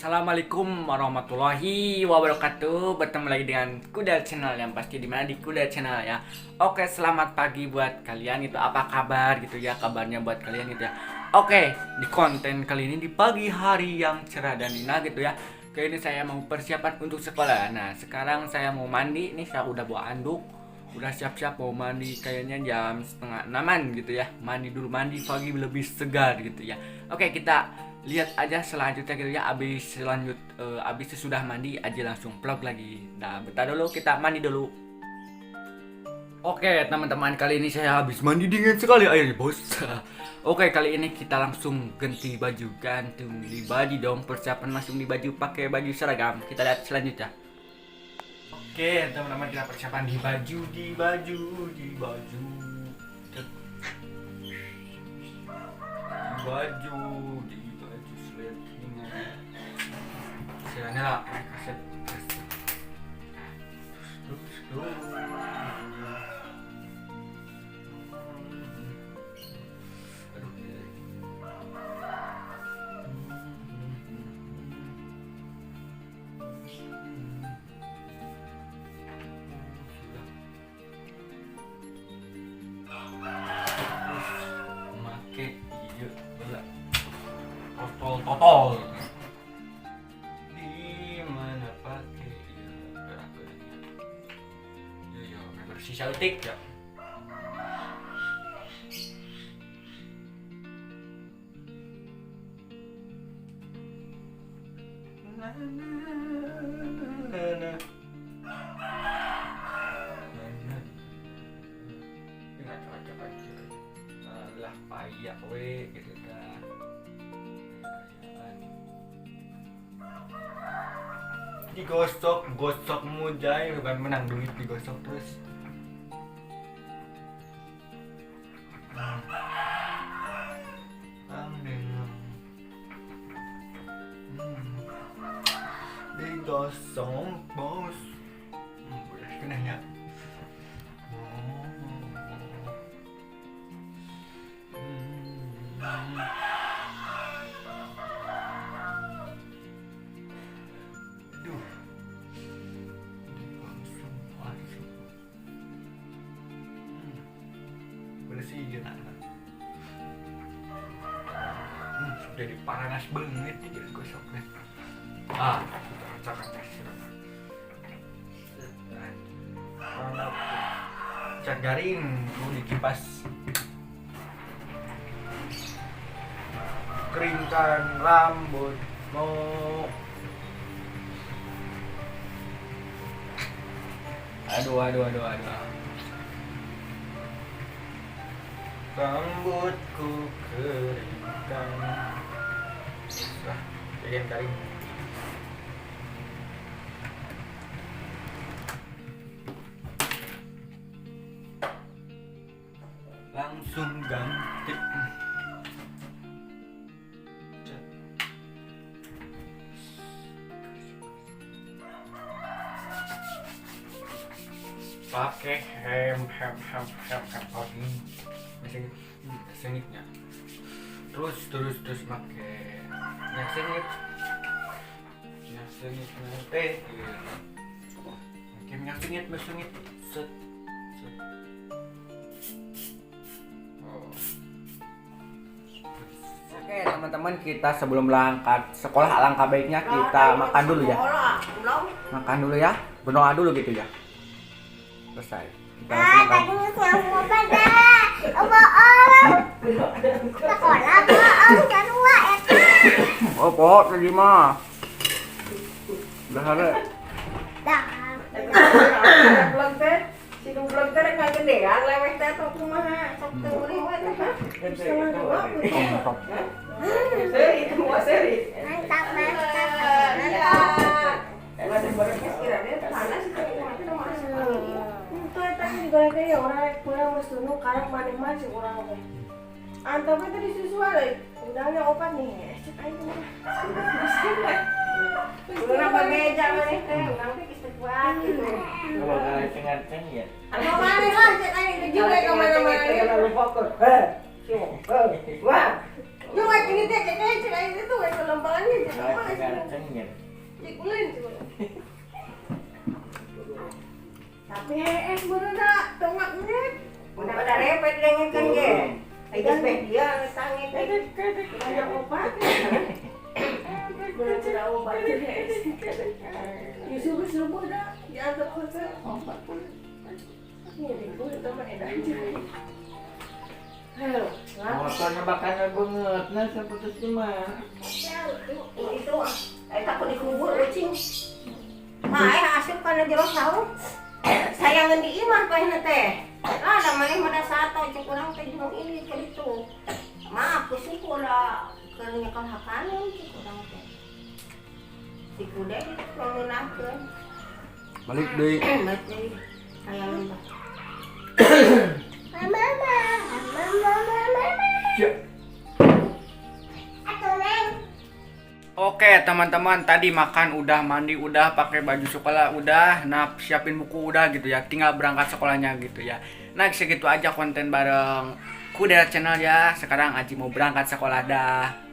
Assalamualaikum warahmatullahi wabarakatuh. Bertemu lagi dengan Kuda Channel, yang pasti dimana di Kuda Channel ya. Oke, selamat pagi buat kalian, itu apa kabar gitu ya, kabarnya buat kalian gitu ya. Oke, di konten kali ini di pagi hari yang cerah dan indah gitu ya. Kali ini saya mau persiapan untuk sekolah. Nah, sekarang saya mau mandi nih, saya udah bawa anduk, udah siap-siap mau mandi, kayaknya jam setengah enaman gitu ya. Mandi dulu, mandi pagi lebih segar gitu ya. Oke, kita lihat aja selanjutnya gitu ya. Abis sesudah mandi aja langsung vlog lagi. Nah, bentar dulu, kita mandi dulu. Oke teman-teman, kali ini saya habis mandi dingin sekali airnya bos. Oke, kali ini kita langsung ganti baju, gantung di baju dong, persiapan langsung di baju, pakai baju seragam. Kita lihat selanjutnya. Oke teman-teman, kita persiapan di baju sletingnya. Istilahnya lah, kaset. Totol di mana pakai ya gerak-geraknya ya bersih cantik ya. Nggak cocok aja lah payah we gitu kan. Digosok mujay, bukan menang duit, digosok terus. Digosok bos. Boleh kena ya. Bersih gitu. Sudah dipanas banget nih jadi gosoknya. Cat garing tuh dikipas, keringkan rambut mau. Aduh. Rambutku keringkan. Bagian garing. Langsung ganti. Pakai hem pagi sengitnya. Terus pakai minyak sengit teh. Pakai minyak sengit set. Oke teman-teman, kita sebelum berangkat sekolah alangkah baiknya kita makan dulu ya. Makan dulu ya, berdoa dulu gitu ya. Selesai. Kita langsung makan. Oh, pot tadi mah. Udah ada. Si dublog teh rek ngagedean leweh teh tok kumaha sok teu meuli we teh ha. Seri itu mah seri. Mantap. Ada beres kiranya panas itu mah masuk. Itu eta digoreng teh urang rek kurang geus tunu karek maneh-maneh si urang teh. Antapnya tadi siswa deh. Udahnya opat nih. Cek aja mah. Miskin deh. Urang bebeja maneh teh, urang teh geus teu kuat gitu. Kalau ngaceng-ngaceng ya. Apa maneh lah cek aja itu juga ka mana-mana. Kalau fokus. Wah. Cuma ini teh cek aja itu we kelempangannya cek apa. dia tangi banyak obat. Benar-benar obat. Subuh-subuh dah diantar hotel obat pun. Ini gue teman edan aja. Halo, Motornya bakarnya banget, nah saya putus gimana? itu takut dikubur kucing. Hasil karena jero sahur. Sayangan di imah paeh teh. Ada maneh mada sato cek urang teh jeung ini ke ditu. Maaf kusuku lah keur nyekel hakaneun cek urang teh. Si kude ngeunakeun. Balik deh. Balik deui. Sayangan mah. Mama. Oke teman-teman, tadi makan udah, mandi udah, pakai baju sekolah udah, nah siapin buku udah gitu ya, tinggal berangkat sekolahnya gitu ya. Nah segitu aja konten bareng Kuda Channel ya. Sekarang Aji mau berangkat sekolah dah.